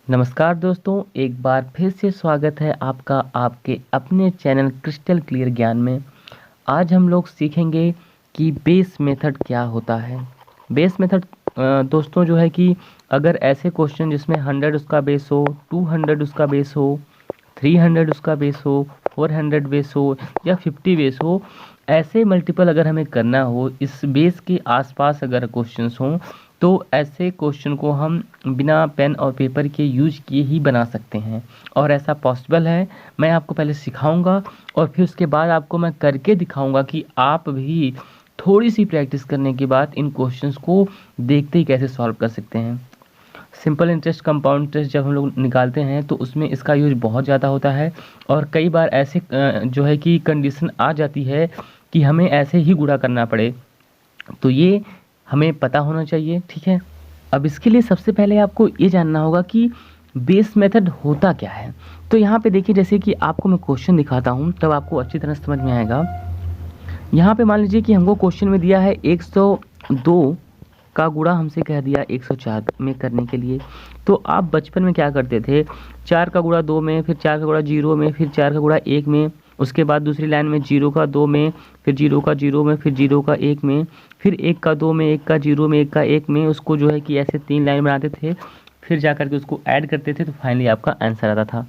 नमस्कार दोस्तों, एक बार फिर से स्वागत है आपका आपके अपने चैनल क्रिस्टल क्लियर ज्ञान में। आज हम लोग सीखेंगे कि बेस मेथड क्या होता है। बेस मेथड दोस्तों जो है कि अगर ऐसे क्वेश्चन जिसमें 100 उसका बेस हो, 200 उसका बेस हो, 300 उसका बेस हो, 400 बेस हो या 50 बेस हो, ऐसे मल्टीपल अगर हमें करना हो, इस बेस के आसपास अगर क्वेश्चंस हों, तो ऐसे क्वेश्चन को हम बिना पेन और पेपर के यूज किए ही बना सकते हैं और ऐसा पॉसिबल है। मैं आपको पहले सिखाऊंगा और फिर उसके बाद आपको मैं करके दिखाऊंगा कि आप भी थोड़ी सी प्रैक्टिस करने के बाद इन क्वेश्चंस को देखते ही कैसे सॉल्व कर सकते हैं। सिंपल इंटरेस्ट, कंपाउंड इंटरेस्ट जब हम लोग निकालते हैं तो उसमें इसका यूज बहुत ज़्यादा होता है और कई बार ऐसे जो है कि कंडीशन आ जाती है कि हमें ऐसे ही गुणा करना पड़े, तो ये हमें पता होना चाहिए। ठीक है, अब इसके लिए सबसे पहले आपको ये जानना होगा कि बेस मेथड होता क्या है। तो यहाँ पे देखिए, जैसे कि आपको मैं क्वेश्चन दिखाता हूँ तब आपको अच्छी तरह समझ में आएगा। यहाँ पे मान लीजिए कि हमको क्वेश्चन में दिया है 102 का गुणा हमसे कह दिया 104 में करने के लिए। तो आप बचपन में क्या करते थे, 4 का गुणा 2 में, फिर 4 का गुणा 0 में, फिर 4 का गुणा 1 में, उसके बाद दूसरी लाइन में 0 का 2 में, फिर 0 का 0 में, फिर 0 का 1 में, फिर 1 का 2 में, 1 का 0 में, 1 का 1 में, उसको जो है कि ऐसे 3 लाइन बनाते थे, फिर जा करके उसको ऐड करते थे तो फाइनली आपका आंसर आता था।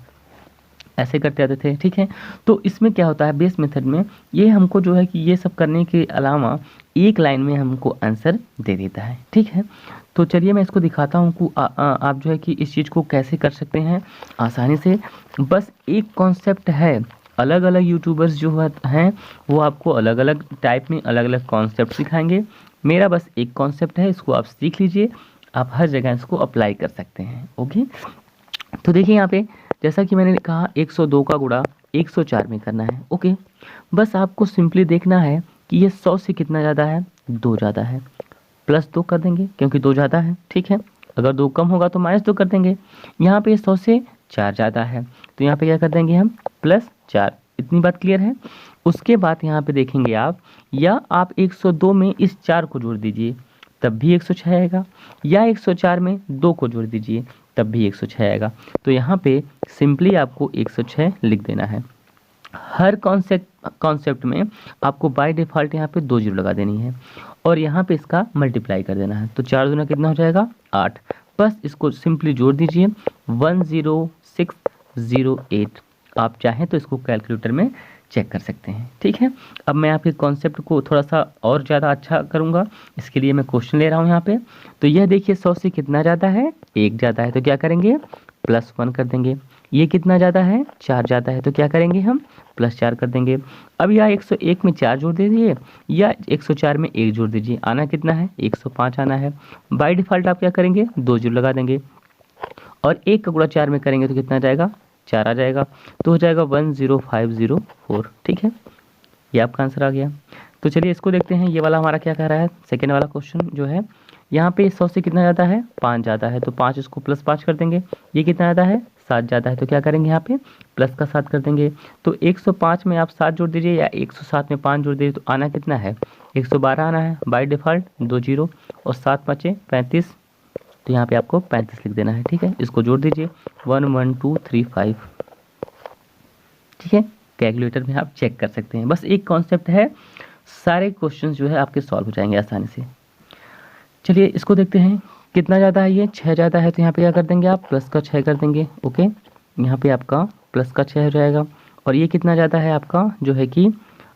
ऐसे करते आते थे। ठीक है, तो इसमें क्या होता है बेस मेथड में, ये हमको जो है कि ये सब करने के अलावा एक लाइन में हमको आंसर दे देता है। ठीक है, तो चलिए मैं इसको दिखाता हूँ कि आप जो है कि इस चीज़ को कैसे कर सकते हैं आसानी से। बस एक कॉन्सेप्ट है, अलग अलग यूट्यूबर्स जो हैं वो आपको अलग अलग टाइप में अलग अलग कॉन्सेप्ट सिखाएंगे। मेरा बस एक कॉन्सेप्ट है, इसको आप सीख लीजिए, आप हर जगह इसको अप्लाई कर सकते हैं। ओके, तो देखिए यहाँ पे जैसा कि मैंने कहा 102 का गुणा 104 में करना है। ओके, बस आपको सिंपली देखना है कि ये 100 से कितना ज़्यादा है, 2 ज़्यादा है, प्लस 2 कर देंगे क्योंकि 2 ज़्यादा है। ठीक है, अगर 2 कम होगा तो -2 कर देंगे। यहाँ पे 100 से 4 ज़्यादा है तो यहाँ पे क्या कर देंगे हम, +4। इतनी बात क्लियर है। उसके बाद यहाँ पे देखेंगे आप, या आप 102 में इस 4 को जोड़ दीजिए तब भी 106 आएगा, या 104 में 2 को जोड़ दीजिए तब भी 106 आएगा। तो यहाँ पे सिंपली आपको 106 लिख देना है। हर कॉन्सेप्ट में आपको बाय डिफ़ॉल्ट यहाँ पे 2 जीरो लगा देनी है और यहाँ पे इसका मल्टीप्लाई कर देना है। तो 4 दूना कितना हो जाएगा, 8। बस इसको सिंपली जोड़ दीजिए, 10608। आप चाहें तो इसको कैलकुलेटर में चेक कर सकते हैं। ठीक है, अब मैं आपके कॉन्सेप्ट को थोड़ा सा और ज़्यादा अच्छा करूँगा, इसके लिए मैं क्वेश्चन ले रहा हूँ यहाँ पे। तो यह देखिए 100 से कितना ज़्यादा है, 1 ज़्यादा है तो क्या करेंगे, +1 कर देंगे। ये कितना ज़्यादा है, 4 ज़्यादा है तो क्या करेंगे हम, +4 कर देंगे। अब या 101 में 4 जोड़ दीजिए या 104 में 1 जोड़ दीजिए, आना कितना है, 105 आना है। बाय डिफ़ॉल्ट आप क्या करेंगे, 2 जीरो लगा देंगे और 1 का गुणा 4 में करेंगे तो कितना आ जाएगा, 4 आ जाएगा, तो हो जाएगा 10504। ठीक है, ये आपका आंसर आ गया। तो चलिए इसको देखते हैं, ये वाला हमारा क्या कह रहा है, सेकेंड वाला क्वेश्चन जो है। यहाँ पे 100 से कितना ज़्यादा है, 5 ज़्यादा है तो 5 इसको +5 कर देंगे। ये कितना ज़्यादा है, 7 ज़्यादा है तो क्या करेंगे, यहाँ पे प्लस का 7 कर देंगे। तो 105 में आप 7 जोड़ दीजिए या 107 में 5 जोड़ दीजिए तो आना कितना है, 112 आना है। बाय डिफ़ॉल्ट 2 जीरो और 7 5 35, तो यहाँ पे आपको 35 लिख देना है। ठीक है, इसको जोड़ दीजिए 11235। ठीक है, कैलकुलेटर में आप चेक कर सकते हैं। बस एक कॉन्सेप्ट है, सारे क्वेश्चन जो है आपके सॉल्व हो जाएंगे आसानी से। चलिए इसको देखते हैं, कितना ज़्यादा है, ये 6 ज़्यादा है तो यहाँ पे क्या कर देंगे आप, प्लस का 6 कर देंगे। ओके, यहाँ पे आपका प्लस का 6 हो जाएगा। और ये कितना ज़्यादा है आपका, जो है कि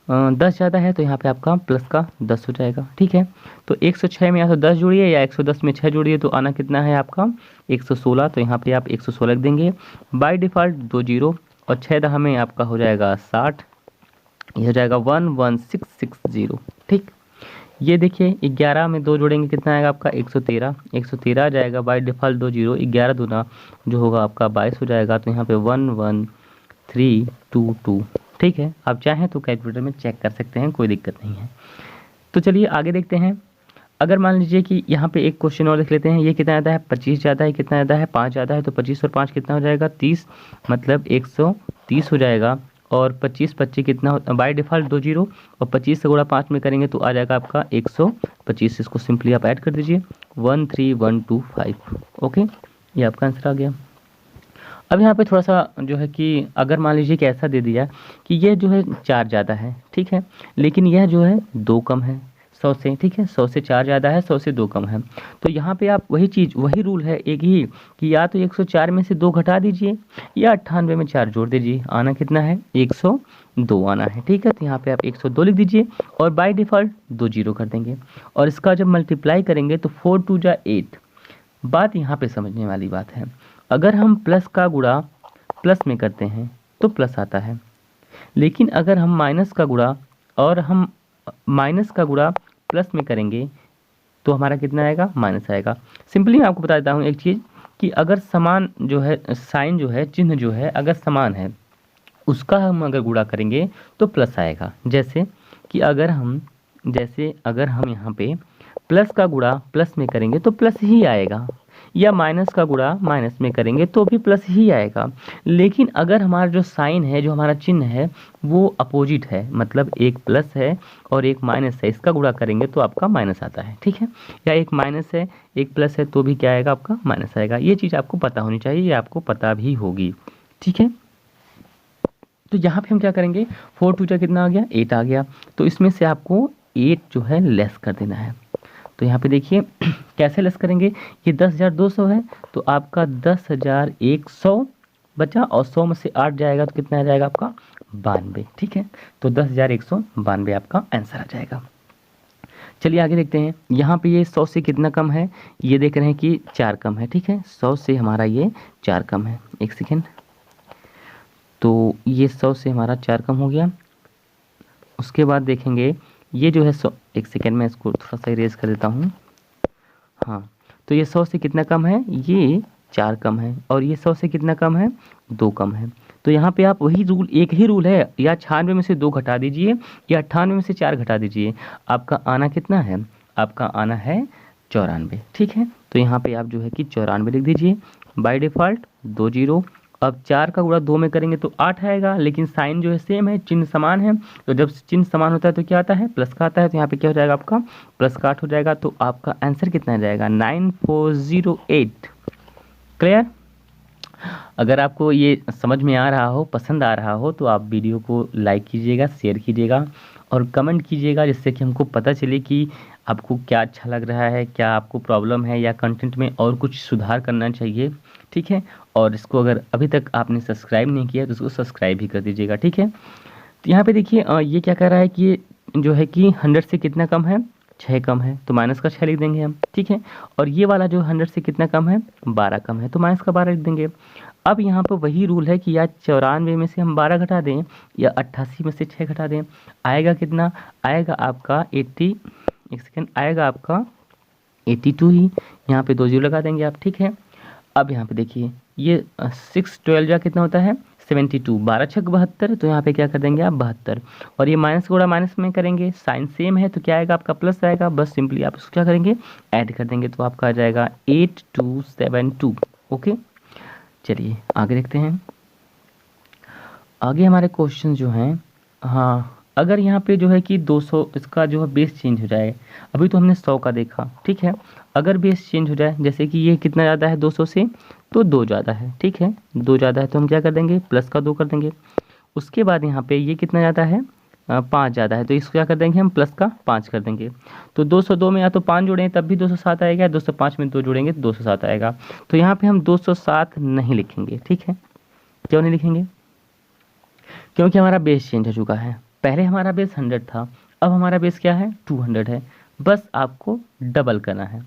10 ज़्यादा है तो यहाँ पे आपका प्लस का 10 हो जाएगा। ठीक है, तो 106 में या तो 10 जोड़िए या 110 में 6 जोड़िए तो आना कितना है आपका, 116। तो यहाँ पे आप 116 लिख देंगे। बाय डिफ़ॉल्ट 2 जीरो और 6 दहा में आपका हो जाएगा 60, ये हो जाएगा 11660। ठीक, ये देखिए 11 में 2 जोड़ेंगे कितना आएगा आपका, 113। 113 आ जाएगा, बाय डिफ़ॉल्ट 2 जीरो, 11 दूना जो होगा आपका 22 हो जाएगा। तो यहाँ पे 11322। ठीक है, आप चाहें तो कैलकुलेटर में चेक कर सकते हैं, कोई दिक्कत नहीं है। तो चलिए आगे देखते हैं। अगर मान लीजिए कि यहाँ पे एक क्वेश्चन और लिख लेते हैं, ये कितना ज़्यादा है, 25 ज़्यादा है, कितना ज़्यादा है, 5 ज़्यादा है तो 25 और 5 कितना हो जाएगा, 30, मतलब 130 हो जाएगा। और 25 25 कितना बाय डिफ़ॉल्ट 2 जीरो और 25 से गुणा 5 में करेंगे तो आ जाएगा आपका 125। इसको सिंपली आप ऐड कर दीजिए 13125। ओके, ये आपका आंसर आ गया। अब यहाँ पे थोड़ा सा जो है कि अगर मान लीजिए कि ऐसा दे दिया कि ये जो है 4 ज़्यादा है, ठीक है, लेकिन यह जो है 2 कम है 100 से, ठीक है, 100 से 4 ज़्यादा है, 100 से 2 कम है। तो यहाँ पे आप वही चीज़, वही रूल है एक ही, कि या तो 104 में से 2 घटा दीजिए या 98 में 4 जोड़ दीजिए, आना कितना है 102 आना है, ठीक है। तो यहाँ पे आप 102 लिख दीजिए और बाय डिफ़ॉल्ट 2 जीरो कर देंगे और इसका जब मल्टीप्लाई करेंगे तो 4 2 जा 8। बात यहाँ पे समझने वाली बात है, अगर हम प्लस का गुणा प्लस में करते हैं तो प्लस आता है, लेकिन अगर हम माइनस का गुणा और हम माइनस का गुणा प्लस में करेंगे तो हमारा कितना आएगा, माइनस आएगा। सिंपली मैं आपको बता देता हूँ एक चीज़ कि अगर समान जो है साइन जो है चिन्ह जो है अगर समान है उसका हम अगर गुणा करेंगे तो प्लस आएगा। जैसे कि अगर हम यहाँ पे प्लस का गुणा प्लस में करेंगे तो प्लस ही आएगा, या माइनस का गुणा माइनस में करेंगे तो भी प्लस ही आएगा। लेकिन अगर हमारा जो साइन है, जो हमारा चिन्ह है वो अपोजिट है, मतलब एक प्लस है और एक माइनस है, इसका गुणा करेंगे तो आपका माइनस आता है, ठीक है। या एक माइनस है एक प्लस है तो भी क्या आएगा, आपका माइनस आएगा। ये चीज़ आपको पता होनी चाहिए, ये आपको पता भी होगी, ठीक है। तो यहाँ पे हम क्या करेंगे, 4 2 जा कितना आ गया, 8 आ गया। तो इसमें से आपको 8 जो है लेस कर देना है। तो यहाँ पे देखिए कैसे लेस करेंगे, ये 10,200 है तो आपका 10,100 बचा और 100 में से 8 जाएगा तो कितना आ जाएगा आपका 92, ठीक है। तो 10,192 आपका आंसर आ जाएगा। चलिए आगे देखते हैं, यहाँ पे ये 100 से कितना कम है, ये देख रहे हैं कि 4 कम है, ठीक है। 100 से हमारा ये 4 कम है, एक सेकेंड, तो ये 100 से हमारा 4 कम हो गया। उसके बाद देखेंगे ये जो है 100, एक सेकेंड में इसको थोड़ा सा इरेज कर देता हूँ। हाँ, तो ये 100 से कितना कम है, ये 4 कम है, और ये 100 से कितना कम है, 2 कम है। तो यहाँ पे आप वही रूल, एक ही रूल है, या 96 में से 2 घटा दीजिए या 98 में से 4 घटा दीजिए, आपका आना कितना है, आपका आना है 94, ठीक है। तो यहाँ पे आप जो है कि 94 लिख दीजिए, बाय डिफ़ॉल्ट 2 जीरो। अब 4 का गुणा 2 में करेंगे तो 8 आएगा, लेकिन साइन जो है सेम है, चिन्ह समान है, तो जब चिन्ह समान होता है तो क्या आता है, प्लस का आता है। तो यहाँ पे क्या हो जाएगा, आपका प्लस का 8 हो जाएगा। तो आपका आंसर कितना आ जाएगा, 9408। क्लियर? अगर आपको ये समझ में आ रहा हो, पसंद आ रहा हो, तो आप वीडियो को लाइक कीजिएगा, शेयर कीजिएगा और कमेंट कीजिएगा, जिससे कि हमको पता चले कि आपको क्या अच्छा लग रहा है, क्या आपको प्रॉब्लम है या कंटेंट में और कुछ सुधार करना चाहिए, ठीक है। और इसको अगर अभी तक आपने सब्सक्राइब नहीं किया तो इसको सब्सक्राइब भी कर दीजिएगा, ठीक है। तो यहाँ पे देखिए ये क्या कह रहा है कि ये जो है कि 100 से कितना कम है, 6 कम है, तो माइनस का 6 लिख देंगे हम, ठीक है। और ये वाला जो 100 से कितना कम है, 12 कम है, तो माइनस का 12 लिख देंगे। अब यहाँ पर वही रूल है कि या 94 में से हम 12 घटा दें या 88 में से 6 घटा दें, आएगा कितना, आएगा आपका 80, एक सेकेंड, आएगा आपका 82 ही। यहाँ पे 2 जीरो लगा देंगे आप, ठीक है। अब यहाँ पे देखिए ये 6 12 जा कितना होता है, 72, 12 छक 72, तो यहाँ पे क्या कर देंगे आप 72, और ये माइनस गुणा माइनस में करेंगे, साइन सेम है तो क्या आएगा आपका प्लस आएगा, बस सिंपली आप इसको क्या करेंगे, ऐड कर देंगे, तो आपका आ जाएगा 8272। ओके, चलिए आगे देखते हैं। आगे हमारे क्वेश्चन जो हैं, हाँ, अगर यहाँ पे जो है कि 200 इसका जो है बेस चेंज हो जाए, अभी तो हमने 100 का देखा, ठीक है। अगर बेस चेंज हो जाए, जैसे कि ये कितना ज़्यादा है 200 से, तो 2 ज़्यादा है, ठीक है, 2 ज़्यादा है तो हम क्या कर देंगे, प्लस का 2 कर देंगे। उसके बाद यहाँ पे ये कितना ज़्यादा है, 5 ज़्यादा है, तो इसको क्या कर देंगे हम, प्लस का 5 कर देंगे। तो 202 में या तो 5 जोड़ें तब भी 207 आएगा, 205 में 2 जोड़ेंगे तो 207 आएगा। तो यहाँ पे हम 207 नहीं लिखेंगे, ठीक है। क्यों नहीं लिखेंगे, क्योंकि हमारा बेस चेंज हो चुका है। पहले हमारा बेस 100 था, अब हमारा बेस क्या है, 200 है। बस आपको डबल करना है,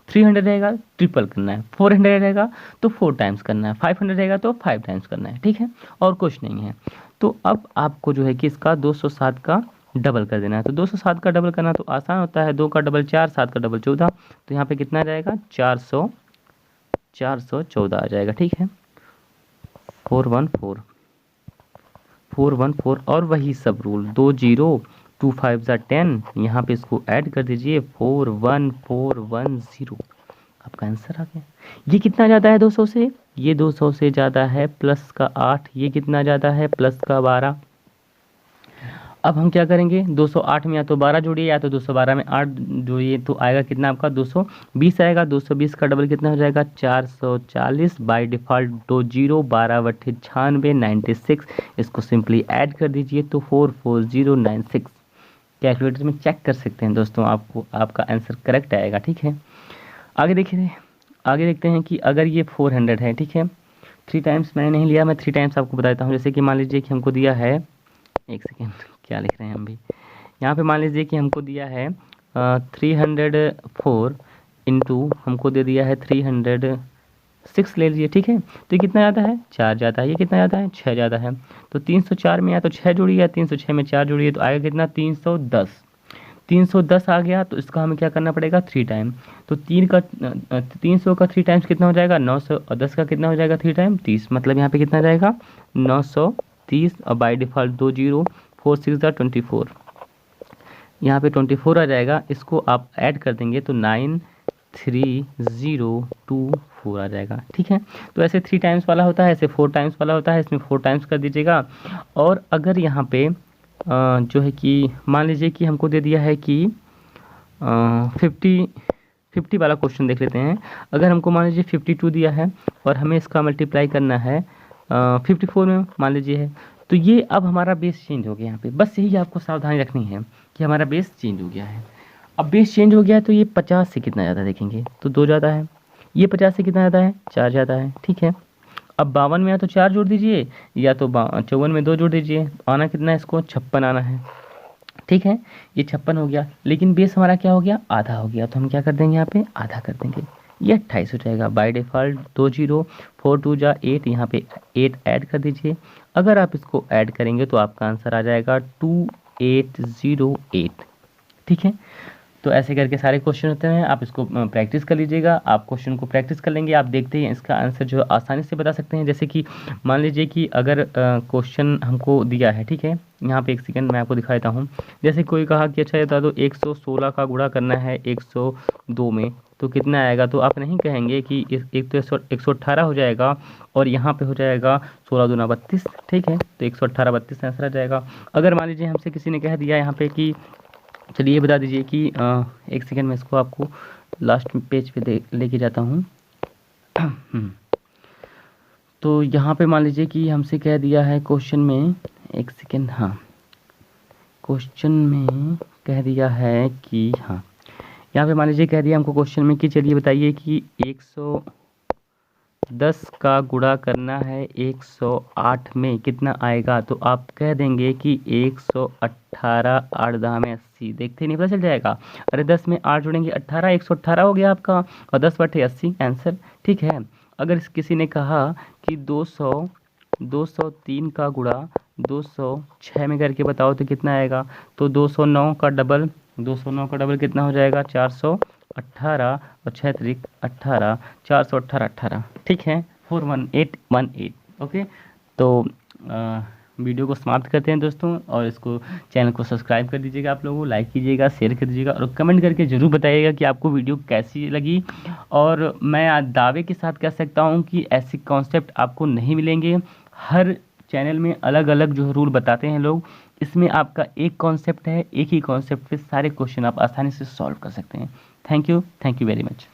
300 रहेगा ट्रिपल करना है, 400 रहेगा तो 4 टाइम्स करना है, 500 रहेगा तो 5 टाइम्स करना है, ठीक है, और कुछ नहीं है। तो अब आपको जो है कि इसका 207 का डबल कर देना है। तो 207 का डबल करना तो आसान होता है, 2 का डबल 4, 7 का डबल 14, तो यहाँ पे कितना आ जाएगा, 414 आ जाएगा, ठीक है, 414 और वही सब रूल, 2 जीरो, 2 5 जा 10, यहाँ पे इसको ऐड कर दीजिए, 41410, आपका आंसर आ गया। ये कितना ज़्यादा है 200 से, ये 200 से ज़्यादा है प्लस का 8, ये कितना ज़्यादा है प्लस का 12। अब हम क्या करेंगे, 208 में या तो 12 जोड़िए या तो 212 में 8 जोड़िए, तो आएगा कितना आपका 220 आएगा। 220 का डबल कितना हो जाएगा 440, बाय डिफ़ॉल्ट 2 जीरो, 12 बट्ठे 96, 96। इसको सिंपली ऐड कर दीजिए तो 44096। कैलकुलेटर में चेक कर सकते हैं दोस्तों, आपको आपका आंसर करेक्ट आएगा। ठीक है, आगे देखिए, आगे देखते हैं कि अगर ये 400 है, ठीक है, 3 टाइम्स मैंने नहीं लिया, मैं 3 टाइम्स आपको बता देता हूँ। जैसे कि मान लीजिए कि हमको दिया है, एक सेकेंड, क्या लिख रहे हैं हम भी यहाँ पे, मान लीजिए कि हमको दिया है 304 इंटू हमको दे दिया है 306 ले लीजिए। ठीक है, तो ये कितना जाता है 4 जाता है, ये कितना जाता है 6 जाता है। तो 304 में या तो 6 जोड़िए या 306 में 4 जोड़िए, तो आएगा कितना 310। 310 आ गया, तो इसका हमें क्या करना पड़ेगा 3 टाइम। तो 300 का 3 टाइम्स कितना हो जाएगा 900, और 10 का कितना हो जाएगा 3 टाइम 30, मतलब यहाँ पे कितना जाएगा 930, और बाई डिफ़ॉल्ट 2 जीरो, 4 6 24, यहाँ पे 24 आ जाएगा। इसको आप ऐड कर देंगे तो 93024 आ जाएगा। ठीक है, तो ऐसे 3 टाइम्स वाला होता है, ऐसे 4 टाइम्स वाला होता है, इसमें 4 टाइम्स कर दीजिएगा। और अगर यहाँ पे जो है कि मान लीजिए कि हमको दे दिया है कि 50 वाला क्वेश्चन देख लेते हैं। अगर हमको मान लीजिए 52 दिया है और हमें इसका मल्टीप्लाई करना है 54 में मान लीजिए है, तो ये अब हमारा बेस चेंज हो गया यहाँ पे। बस यही आपको सावधानी रखनी है कि हमारा बेस चेंज हो गया है। अब बेस चेंज हो गया है तो ये 50 से कितना ज़्यादा देखेंगे तो 2 ज़्यादा है, ये 50 से कितना ज़्यादा है 4 ज़्यादा है। ठीक है, अब 52 में या तो 4 जोड़ दीजिए या तो 54 में 2 जोड़ दीजिए, आना कितना है इसको 56 आना है। ठीक है, ये 56 हो गया, लेकिन बेस हमारा क्या हो गया आधा हो गया, तो हम क्या कर देंगे यहाँ पे आधा कर देंगे, ये 28 हो जाएगा। बाय डिफ़ॉल्ट 2 जीरो, 4 2 जा 8, यहाँ पे 8 ऐड कर दीजिए। अगर आप इसको ऐड करेंगे तो आपका आंसर आ जाएगा 2808। ठीक है, तो ऐसे करके सारे क्वेश्चन होते हैं, आप इसको प्रैक्टिस कर लीजिएगा। आप क्वेश्चन को प्रैक्टिस कर लेंगे, आप देखते हैं इसका आंसर जो है आसानी से बता सकते हैं। जैसे कि मान लीजिए कि अगर क्वेश्चन हमको दिया है, ठीक है, यहाँ पे एक सेकंड मैं आपको दिखा देता हूँ। जैसे कोई कहा कि अच्छा बता दो 116 का गुणा करना है 102 में, तो कितना आएगा, तो आप नहीं कहेंगे कि एक तो 118 हो जाएगा और यहाँ पे हो जाएगा 16 दूना 32। ठीक है, तो 118 32 आंसर आ जाएगा। अगर मान लीजिए हमसे किसी ने कह दिया यहाँ पे कि चलिए ये बता दीजिए कि एक सेकेंड में इसको आपको लास्ट पेज पे लेके जाता हूँ। तो यहाँ पे मान लीजिए कि हमसे कह दिया है क्वेश्चन में, एक सेकेंड, हाँ, क्वेश्चन में कह दिया है कि, हाँ, यहाँ पे मान लीजिए कह दिया हमको क्वेश्चन में कि चलिए बताइए कि 110 का गुणा करना है 108 में कितना आएगा, तो आप कह देंगे कि 118 8 10 में 80, देखते नहीं पता चल जाएगा। अरे 10 में 8 जोड़ेंगे 18, 118 हो गया आपका, और 10 बटे 80 आंसर। ठीक है, अगर किसी ने कहा कि 203 का गुणा 206 में करके बताओ तो कितना आएगा, तो 209 का डबल, 209 का डबल कितना हो जाएगा 418, और 6 3 18, 418 18। ठीक है, 41818। ओके, तो वीडियो को समाप्त करते हैं दोस्तों, और इसको चैनल को सब्सक्राइब कर दीजिएगा, आप लोगों को लाइक कीजिएगा, शेयर कर दीजिएगा, और कमेंट करके ज़रूर बताइएगा कि आपको वीडियो कैसी लगी। और मैं आज दावे के साथ कह सकता हूँ कि ऐसे कॉन्सेप्ट आपको नहीं मिलेंगे। हर चैनल में अलग अलग जो रूल बताते हैं लोग, इसमें आपका एक कॉन्सेप्ट है, एक ही कॉन्सेप्ट पे सारे क्वेश्चन आप आसानी से सॉल्व कर सकते हैं। Thank you very much.